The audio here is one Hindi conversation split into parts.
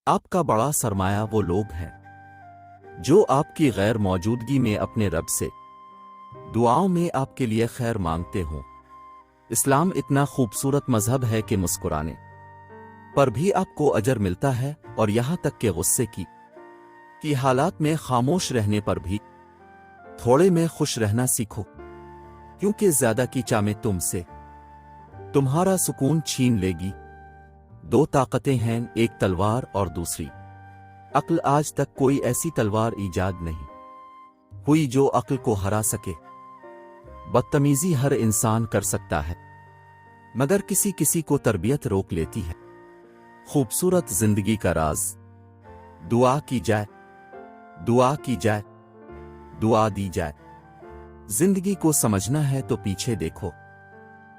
आपका बड़ा सरमाया वो लोग हैं जो आपकी गैर मौजूदगी में अपने रब से दुआओं में आपके लिए खैर मांगते हों। इस्लाम इतना खूबसूरत मजहब है कि मुस्कुराने पर भी आपको अजर मिलता है, और यहां तक के गुस्से की हालात में खामोश रहने पर भी थोड़े में खुश रहना सीखो, क्योंकि ज्यादा की चामें तुमसे तुम्हारा सुकून छीन लेगी। दो ताकतें हैं, एक तलवार और दूसरी अक्ल। आज तक कोई ऐसी तलवार ईजाद नहीं हुई जो अक्ल को हरा सके। बदतमीजी हर इंसान कर सकता है, मगर किसी किसी को तरबियत रोक लेती है। खूबसूरत जिंदगी का राज दुआ की जाए, दुआ की जाए, दुआ दी जाए। जिंदगी को समझना है तो पीछे देखो,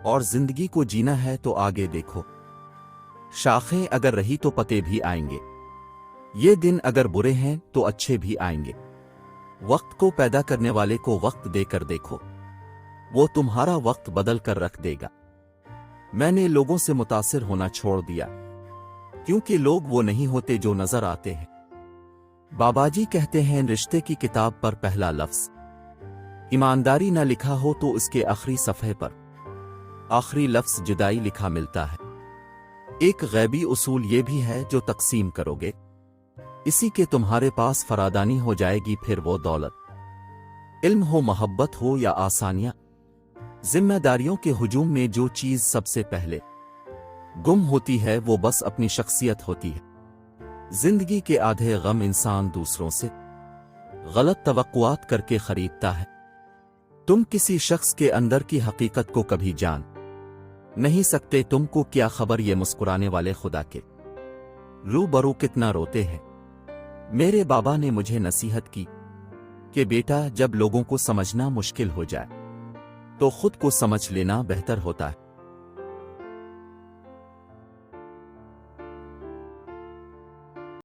और जिंदगी को जीना है तो आगे देखो। शाखें अगर रही तो पत्ते भी आएंगे, ये दिन अगर बुरे हैं तो अच्छे भी आएंगे। वक्त को पैदा करने वाले को वक्त देकर देखो, वो तुम्हारा वक्त बदल कर रख देगा। मैंने लोगों से मुतासिर होना छोड़ दिया, क्योंकि लोग वो नहीं होते जो नजर आते हैं। बाबाजी कहते हैं, रिश्ते की किताब पर पहला लफ्ज ईमानदारी न लिखा हो तो उसके आखिरी सफ़े पर आखिरी लफ्ज जुदाई लिखा मिलता है। एक गैबी उसूल ये भी है, जो तकसीम करोगे इसी के तुम्हारे पास फरादानी हो जाएगी। फिर वो दौलत, इल्म हो, मोहब्बत हो या आसानियां, जिम्मेदारियों के हुजूम में जो चीज सबसे पहले गुम होती है वो बस अपनी शख्सियत होती है। जिंदगी के आधे गम इंसान दूसरों से गलत तवक्कुआत करके खरीदता है। तुम किसी शख्स के अंदर की हकीकत को कभी जान नहीं सकते। तुमको क्या खबर ये मुस्कुराने वाले खुदा के रूबरू कितना रोते हैं। मेरे बाबा ने मुझे नसीहत की कि बेटा, जब लोगों को समझना मुश्किल हो जाए तो खुद को समझ लेना बेहतर होता है।